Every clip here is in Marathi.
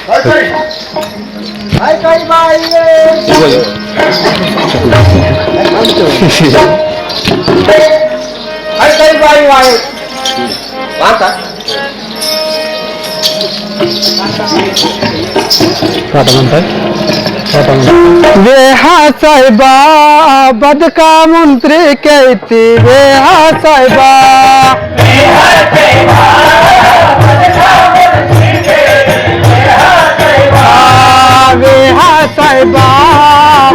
काही बाई काही बाई वाय वाचा वे हा साहेबा बदका मंत्री कहती वे हा साहेबा वे हा साहेबा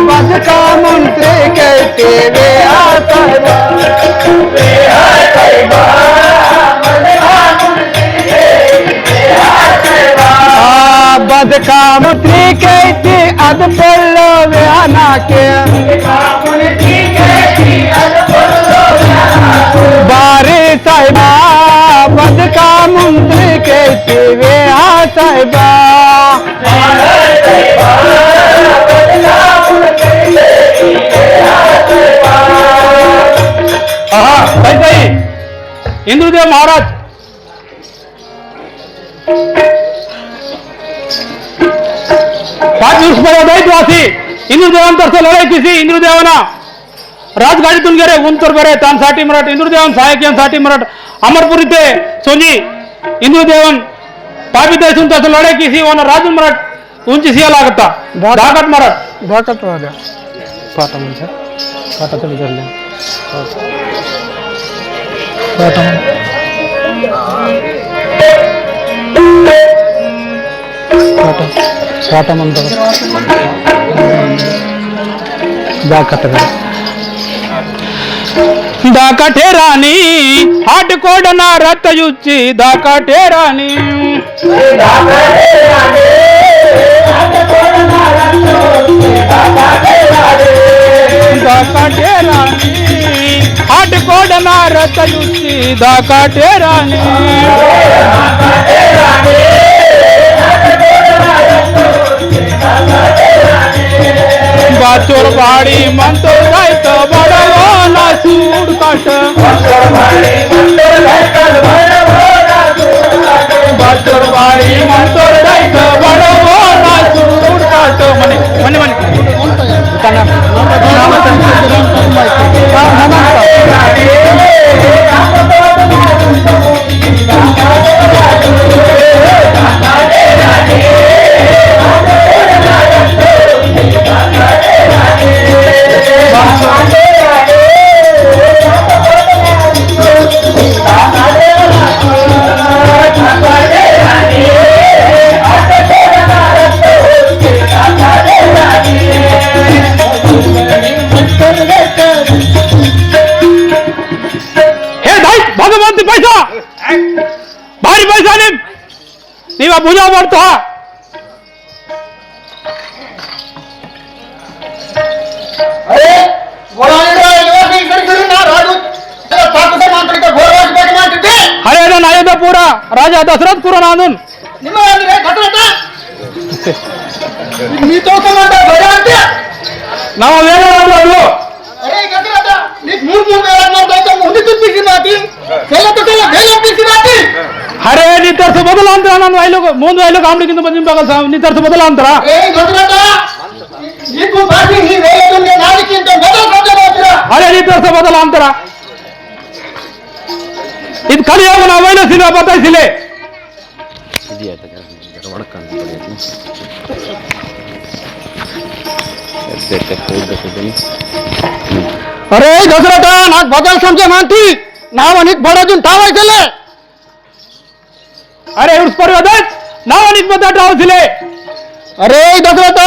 बदका मंत्री कहती वे हा साहेबा बदका मंत्री कहती अद पल्लो व्याना के बारे साहिबा बदका मंत्री कहती वे हा साहिबा इंद्रदेव महाराज दैत्यवासी इंद्रदेवांतर्फे लढाई केली. इंद्रदेवांना राजगाडीतून गेले उंतर बरे त्यांसाठी मराठ इंद्रदेवन सहाय्यकांसाठी मराठ अमरपुरी ते सोनी इंद्रदेवन पापी देशून त्याचं लढाई केली वन राजून मराठ उंची सिया लागता धाकट मराठ धाकट वाल्या पाटा म्हणजे पाटा तुम्ही धरले पाटा पाटा पाटा म्हणतो धाकट दाकाठे राणी हाट कोडना रतयुची दाकाठे राणी दाकाठे राणी हाट कोडना रतयुची दाकाठे राणी बाचोर बाड़ी मंतो जायत बड़वो ना सूड काट बाचोर बाड़ी मंतो जायत बड़वो ना सूड काट मने मने भारी पैसा नहीं बुझा पड़ता अरे नाही तो पूरा राजा दशरथ करून आणून मी तो नाव वेगळं अरे नितर्स बदल अंतरा ನಾನು ವೈಲು ಮುಂದೆ ವೈಲು ಕಾಮಿಡಿಗಿಂತ ಬಂದಿನ ಬಗಲ್ ನಿತರ್ಸ ಬದಲ ಅಂತರ ಅರೆ ನಿತರ್ಸ ಬದಲ ಅಂತರ ಇದು ಕಲಿಯೋಗ ನಾವು ವೈಲು ಸಿನ ಬತಾಯಿಸಿಲೆ अरे दशरथ नाक बदल समझे मानती नाव अनिक बड़ाजून ठावायचले अरे उस पर नाव अनिक बदा ठावायचले अरे दशरथ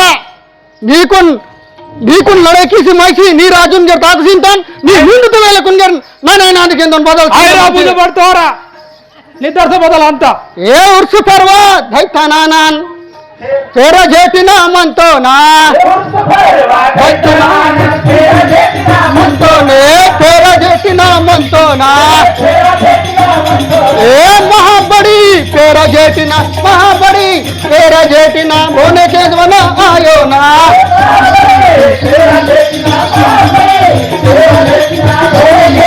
नीकुन लड़े किसी माइसी नी राजून जर ताकसीन तन नी हिंद तो वेले कुन जर ना नादी केंदन बदल आयरा बुझे बडतोरा निदर्स बदल अंता ए उर्स परवा धैता नानान तेरा जेठीना म्हणतो ना म्हणतो ने तेरा जेठीना म्हणतो ना ए महाबड़ी तेरा जेठीना महाबड़ी तेरा जेठीना होने के जमाना आयो ना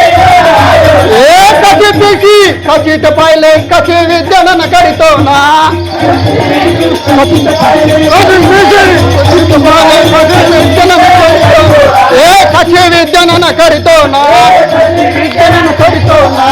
ए कची पीसी कची पाहिले कची विद्यान करीतो ना कथी विद्यान करितो ना विद्यान करितो ना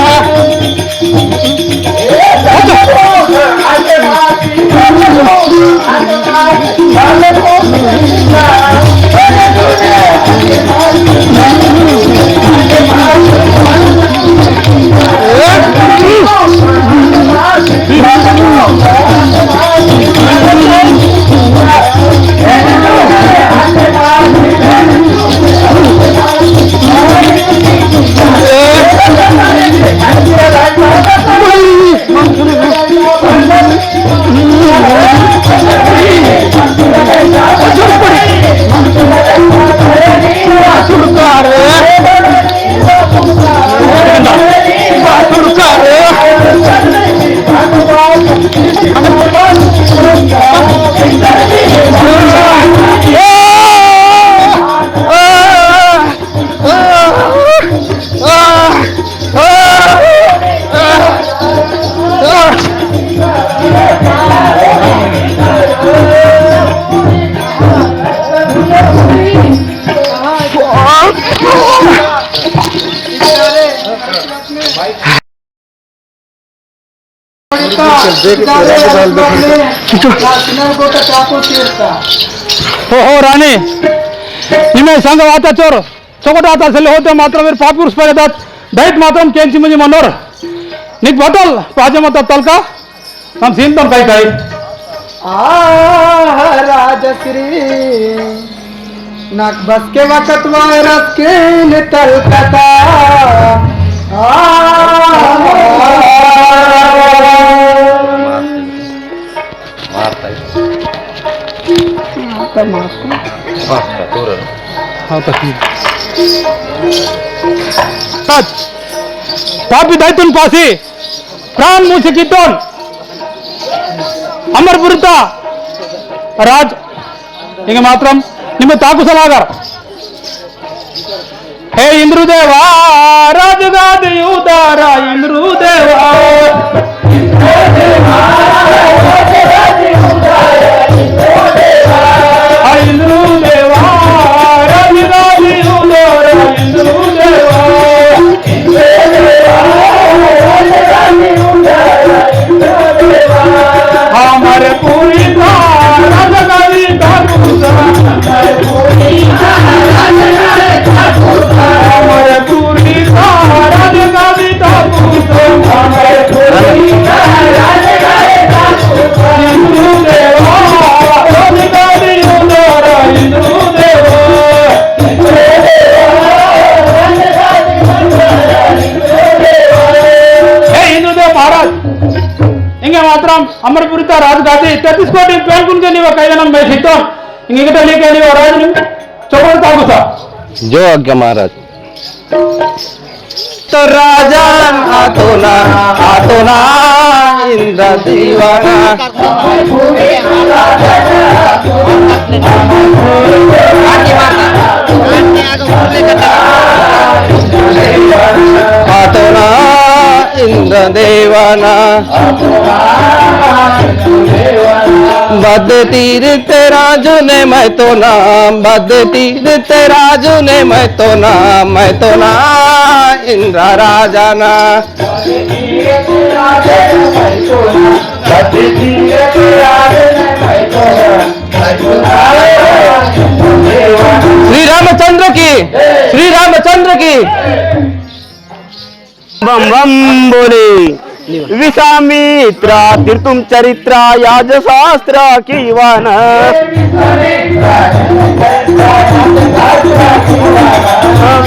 हो राणे निमे संघ वाताचोर चोकट आता असेल होते मात्र वीर पापुरुष पडतात दैत मात्रम केंची म्हणजे मनोर निक बटल पाजे मत तलका हम सीनतम काही काही राजश्री नाक बस के वक्त वायरस के निकल कता पापी दैतून पासी प्राण मुशिकीतून अमरपुरता राज इंग मात्रम निम्मे ताकुसलागर हे इंद्रुदेवा राजगादी उदारा इंद्रुदेवा इंद्रुदेवा राजगादी उदारा इंद्रुदेवा हमारे पूरी राजगादी हमारे पूरी राजगादी इंद्रुदेवा राजगादी उदारा इंद्रुदेवा हिंदुदेव महाराज इंगे मात्रम अमरपुरीता राजगादी 33 कोटी पेलकुन के लिए कैदनम में हितो इंगे के लिए राज चौबन ताकुसा जो आज्ञा महाराज तो राजा आतो ना इंद्र दीवाना आतो ना इंद्र देवाना बद तीर्थ राजू ने मैं तो नाम बद तीर्थ राजू ने मैं तो ना इंद्र राजाना श्री रामचंद्र की बम बम बोले विश्वामित्रा तीर्थुम चरित्रा याज शास्त्र कीवान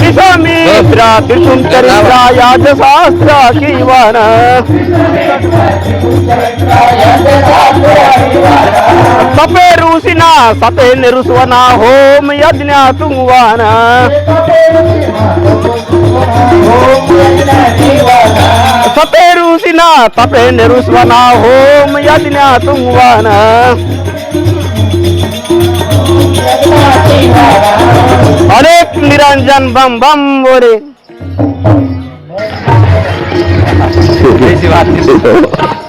विश्वामित्रा तीर्थुम चरित्रा याज शास्त्र कीवान सपे ऋषिना सपे निरुस्वना होम यज्ञ तुंगवान सपे ऋषिना तपे निरुस्वना होम यज्ञ तुंगवान अनेक निरंजन बम बम बोले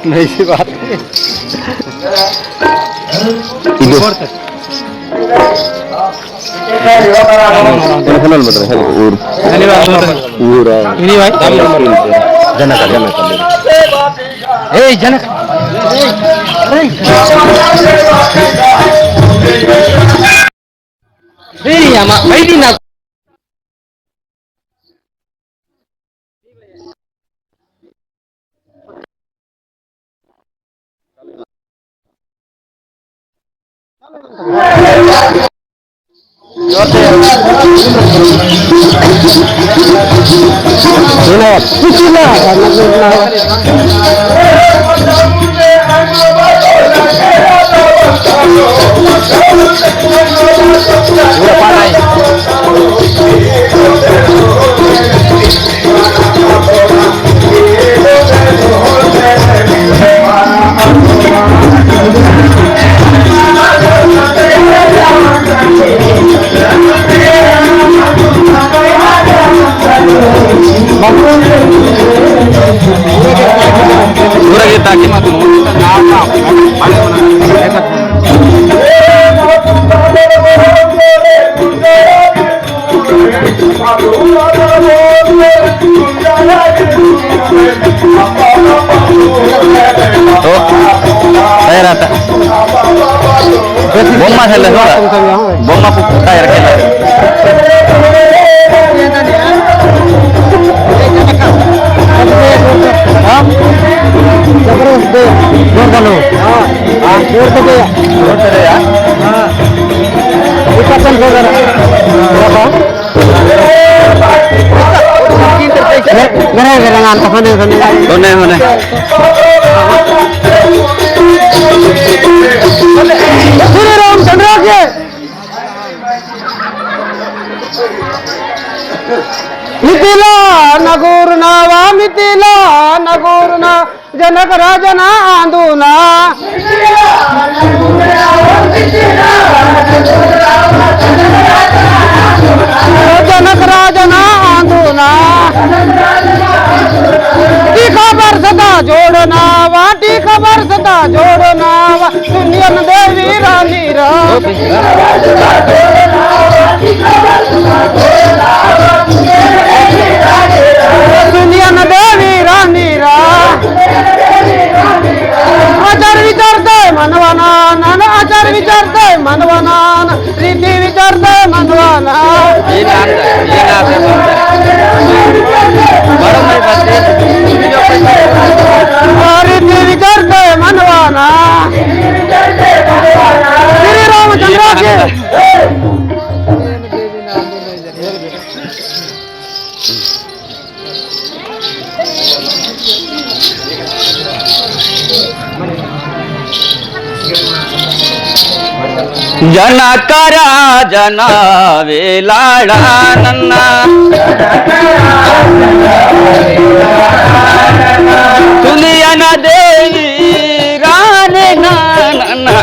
ऐसी बात है। जनक बोम्मा बोम्मा तयार केला होने होने श्री रामचंद्र के मिथिला नगूरना जनक राजना आंदोना जनक राजना आंदोना टी खबर सदा जोड़ना वाटी खबर सदा जोड़ना सुनियन देवी रानी रा सुनियन देवी रानी रा आचार विचारते मनवाना नाना आचार विचारते मनवाना रीती विचारते मनवाना रीती विचारते मनवाना श्री रामचंद्र के जनकरा जनावे लाडा नन्ना तुलियन देवी राने नन्ना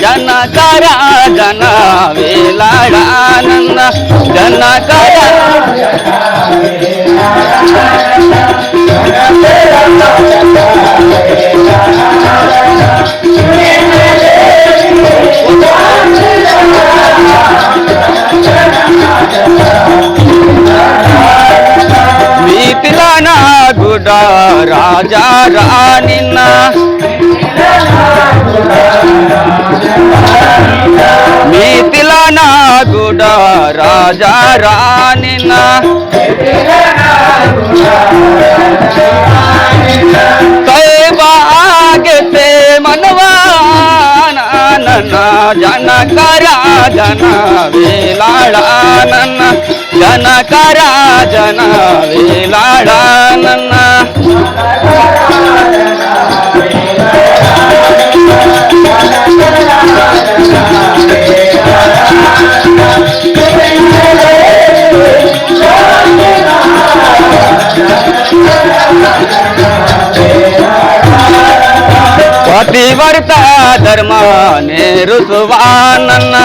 जनकरा जनावे लाडा नन्ना जनकरा मीतिलाना गुडा राजा रानिना मीतिलाना गुडा राजा रानिना तैबा आगे से मनवाना नन्ना जनकरा जनावे लाडा नन्ना जनकरा जनावे लाडा नन्ना पतिव्रता धर्माने रुसवानन्ना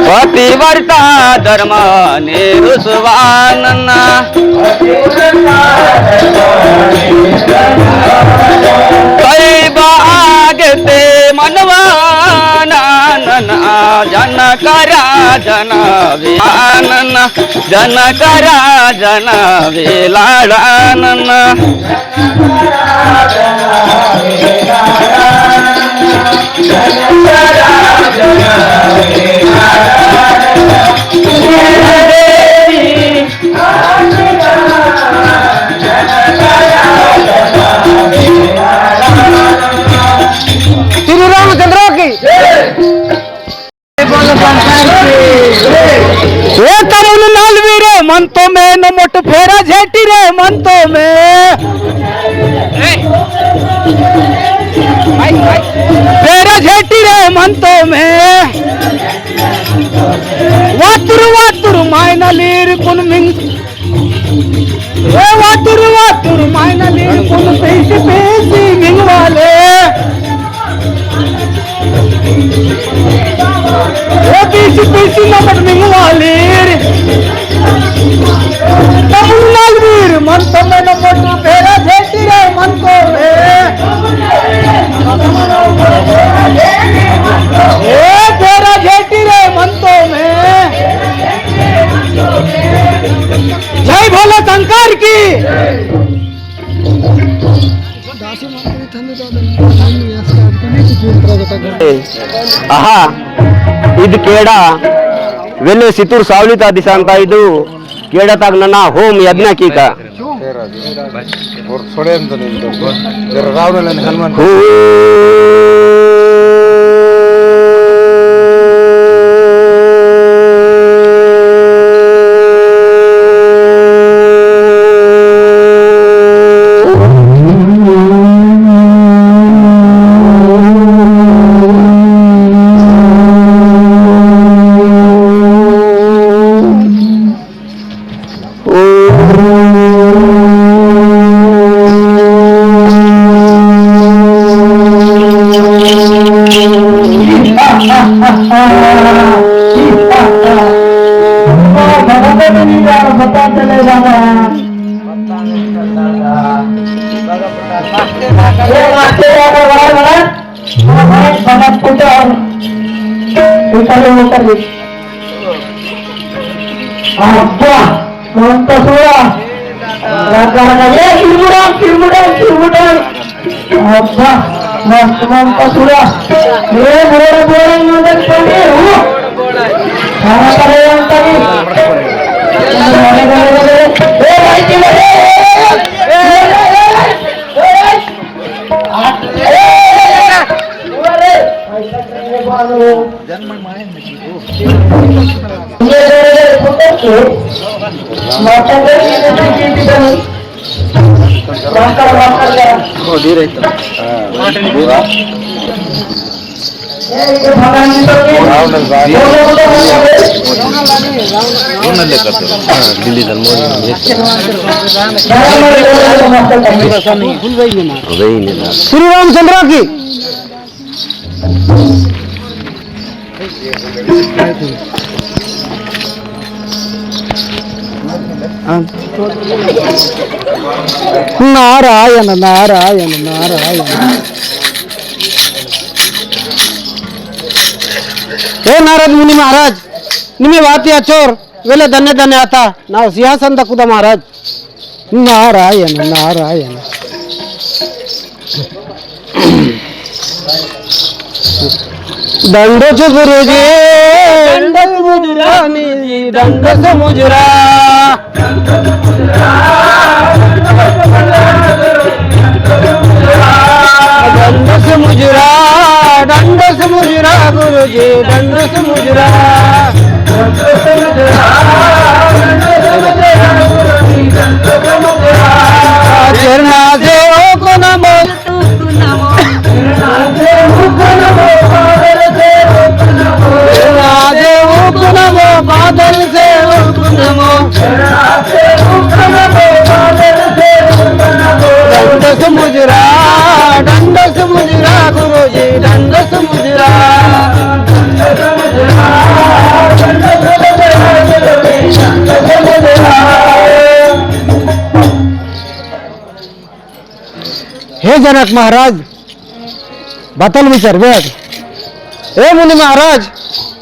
पतिव्रता धर्म निरुसवानना बागते मनवाना जनकरा जन विलानन जनकरा जन विलानन श्री रामचंद्र की हे तरुण नालवी रे म्हणतो मे न मोठ फेरा झेटी रे म्हणतो मे फेरा झेटी रे म्हणतो मे वातुर वातुर मायनालीर कुन मिंग हे वातुर वातुर मायनालीर कुन पैसे पैसे मिंगवाले पैसे पैसे नमट मिंगवालीर तमुल नालवीर म्हणतो मे न मोठ फेरा झेटी रे म्हणतो मे हे फेरा झेटी रे म्हणतो मे जय भोला शंकर की ಆಹಾ ಇದು ಕೇಡ ವೆಲ್ಲೆ ಸಿತೂರ್ ಸಾವಲಿತ ದಿಶಾಂತ ಇದು ಕೇಡತಾಗ ನನ್ನ ಹೋಮ್ ಯಜ್ಞ ಕೀಕ श्री रामचंद्र की नारायण नारायण नारायण हे नारद मुनि महाराज निमी वाती अचोर वेले धन्य धन्य आता नाव सिंहासन दकुदा महाराज नारायण नारायण दंडच गुरुजी दंडच मुजरानी दंडच मुजरा दंडस मुजरा दंडस मुजरा गुरुजी दंडस मुजरा चरणा देव को नमो देव को नमो बादल से नमो दंडस मुजरा गुरुजी दंडस मुजरा हे जनक महाराज बतल विचार वेळ हे मुनी महाराज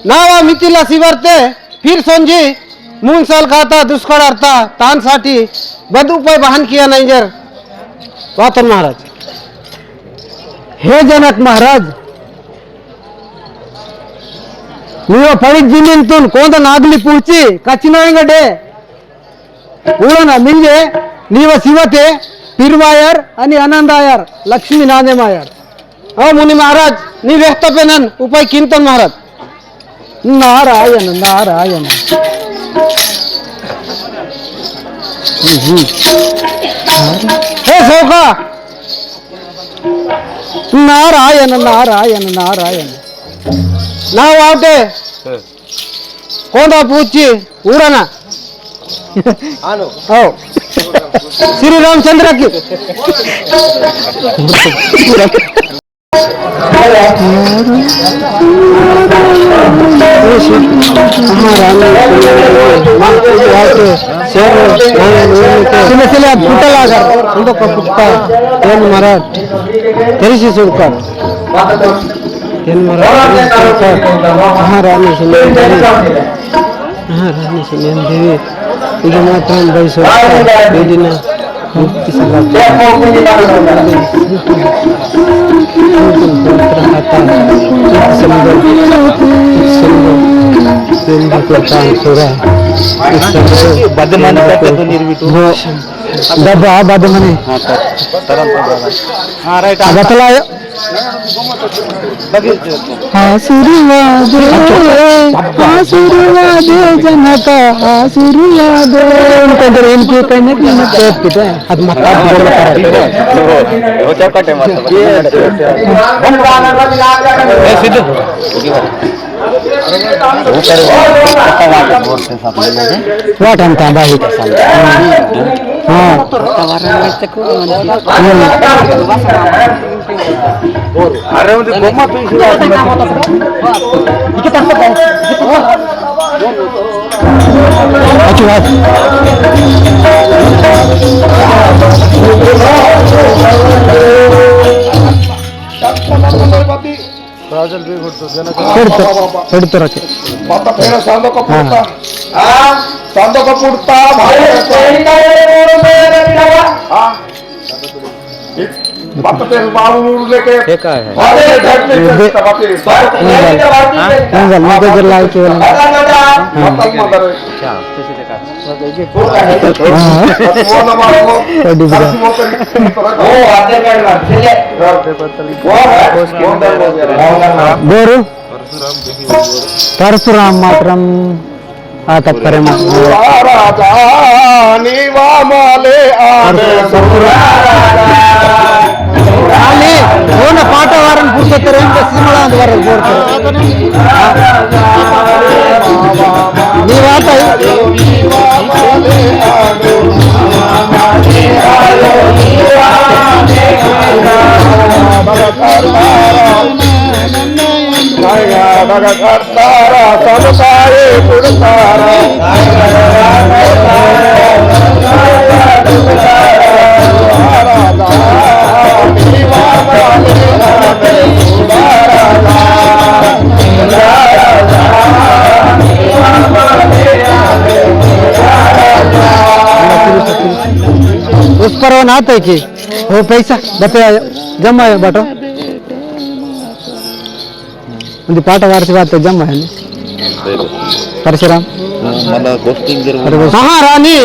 नावा मितीला सिवरते फिर सोंजी मून साल खाता दुष्काळ अर्था तानसाठी बद उपाय बहान किया नाही जर वातन महाराज हे जनक महाराज ನೀವು ಪಡಿದ ನಿಂತು ಕೋಂದ ನಾಗ್ಲಿ ಪೂಚಿ ಕಚ್ಚಿನಗಡೆ ಉಳನ ಮಿಂಗೆ ನೀವ ಶಿವತೆ पिरवायर आणि आनंदायर लक्ष्मी नाने मायर अ मुनी महाराज नी व्यक्त पेनन उपाय कीर्तन महाराज नारायण नारायण हे सौका नारायण नारायण नारायण नाव आवटे कोणता पूछी उड़ना हो श्री रामचंद्र की महाराज तेरीसी सुड़कर महारानी सुनैन देवी ಇದು ಮಾತ್ರ ಬಯಸುವ ಬೇದಿನ डब्बा बाद मने बतलायो आशीर्वाद आशीर्वाद जनक आशीर्वाद ಅಂತಂದ್ರೆ ಏನಕ್ಕೆ ಕೈನ ಕೇಳ್ತಿದೆ ಅದು वाट ಅಂತ ಬಾಯಿ अरे म्हणजे गोमा अच्छी बात राजल भी घुटतो जनक पडतो रखे बाता फेरा सांदो का पुडता सांदो का पुडता भाई बाता फेरा बाबू लेके हे काय आहे अरे घर में बाते नंगल मध्ये जर लाल केवल बाता मदर अच्छा तसे ते काय वो ना मारो ओ आधे कर चले बोरू परशुराम मात्रम आता प्रेम राजा निवा माले आने आले हो ना पाठ वारन पुढचं तर सिमळा वर मी वाट करतारा सबकाए पुरतारा उस पर वो नाते की वो पैसा बताया जमा है बाटो म्हणजे पाठ वारची बात जमा है परशुराम महारानी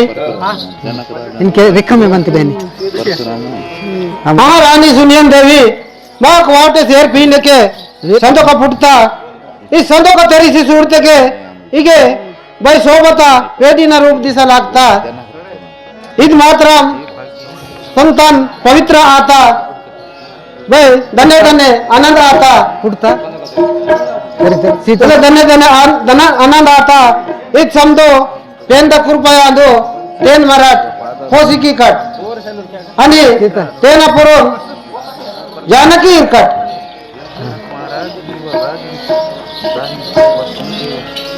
इनके रिक्म में बनती बहनी महारानी सुनियन देवी माँ वाटे शेर पीने के संतों का फुटता इस संतों का तेरी सी सूरते के इके भाई सोबता वेदी न रूप दिशा लागता ईद मातरम संतान पवित्र आता भाई धन्य धन्य आनंद आता फुटता धन्य धन्य आनंद आता इत समदो पेंद कृपया दो तेन मराठ होसिकी कट आणि तेना पुरून जानकी कट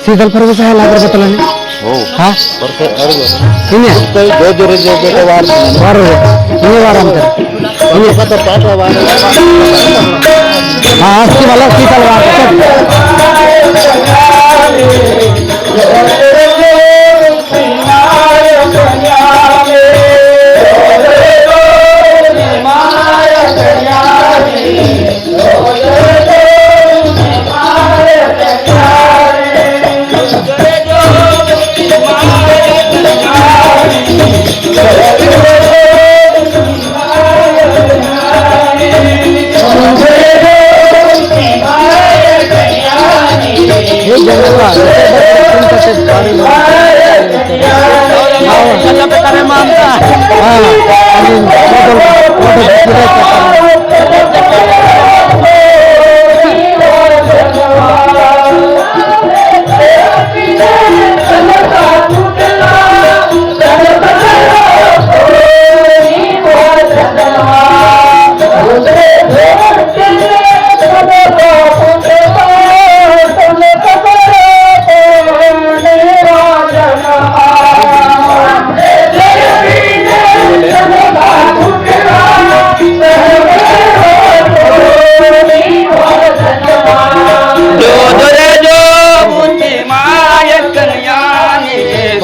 शीतल परवेश आहे लागर बतला ने हो हा परत अरे इने जो जो वार वार इने वार अंतर हाँ अस्सी वाला अस्सी तलवार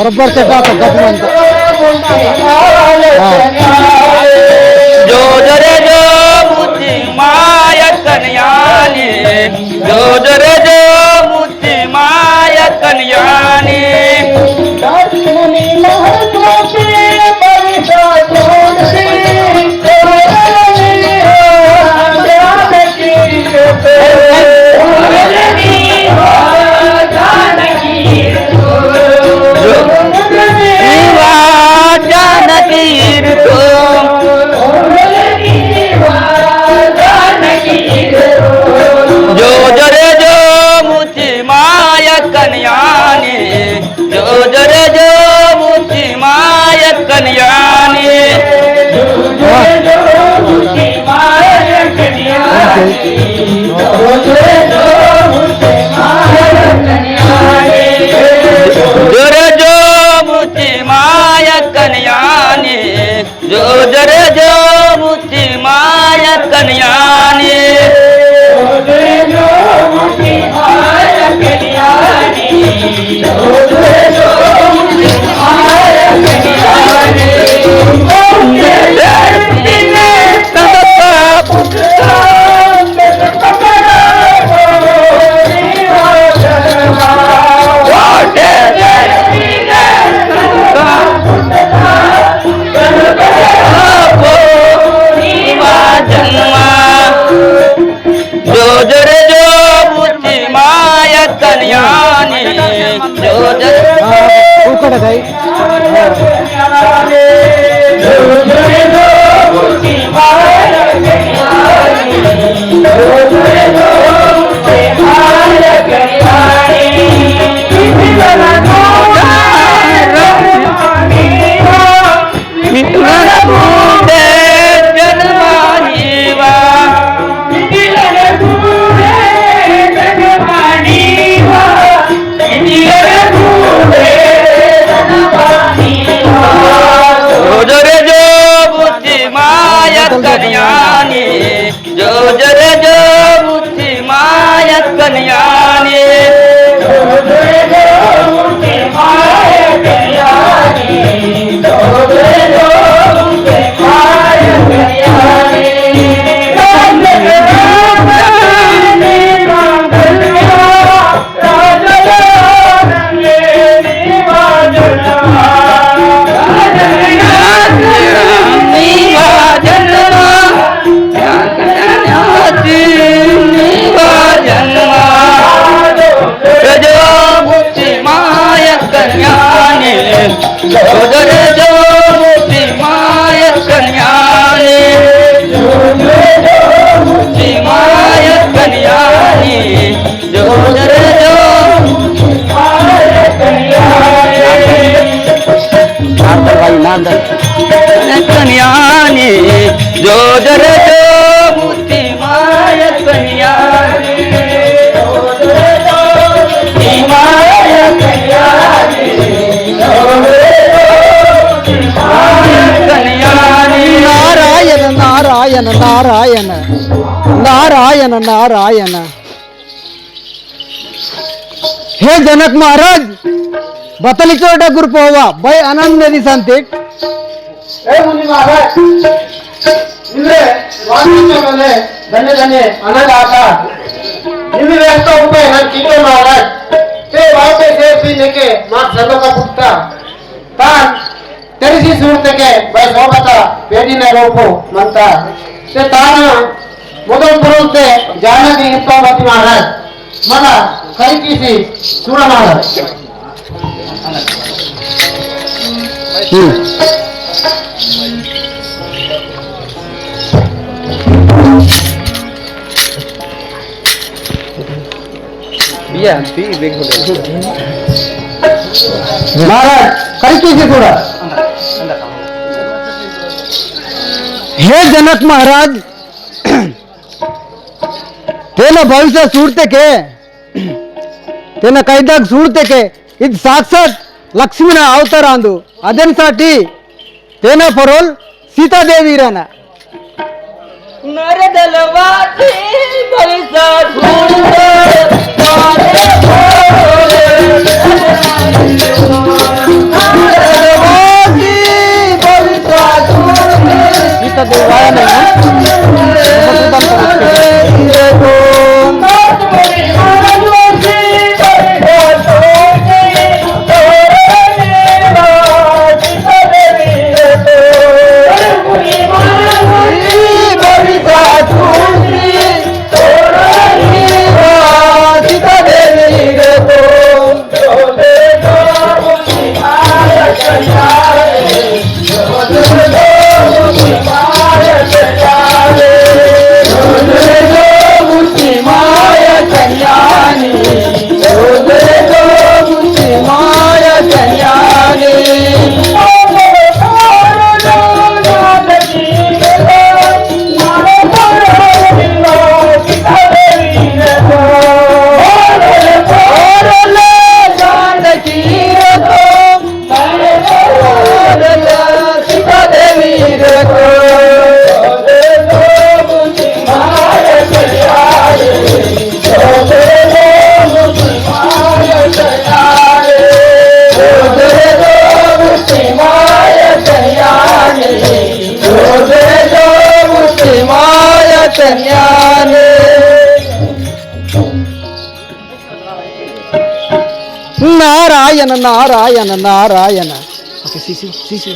बरोबर से बात जो जरे जो मुझी माया कन्यानी जो जरे जो मुझी माया कन्यानी जो जरे जो मुझी माया कन्यानी जो जरे जो मुझी माया कन्यानी जोरे जो मुझी माया कन्यानी जो जरे जो मुझी माया कन्यानी जो जरे जो मुझी माया कन्यानी जो जरे कन्यानी जो जरे जो मुझी माया कन्यानी जो जरे जो मुझी माया कन्यानी मुझी माया कन्यानी जो जरे जो माया कन्यानी जो जरे जो मुझी माया कन्यानी नारायण नारायण नारायण नारायण नारायण नारायण. हे जनक महाराज बतलीचोट गुरुपोवा बै आनंद दिसंते. हे मुनि महाराज इंद्रे वाणिज्य धन्य धन्य आनंद आता निम्न व्यवस्था उपाय ना कीटो महाराज ते वाटे से पीने के मां सर्व का पुट्टा तान तेरी सूरत के भाई सोबता बेटी ने रोको मनता ते तान मोदन पुरुते जानकी हिप्पावती महाराज मला कई किसी सूरा महाराज. महाराज कई किसी सूरा. हे जनक महाराज तेना भविष्य सूरते के तेना कैदाग सूरते के ಇದು ಸಾಕ್ಷಾತ್ ಲಕ್ಷ್ಮಿನ ಅವತಾರ ಅಂದು ಅದನ್ ಸಾಟಿ ತೇನ ಪರೋಲ್ ಸೀತಾದೇವಿ ಇರನ. ನರದಲವಾಸಿ ಬಲಿಸ नारायण नारायण नारायण. ओके सी सी सी सी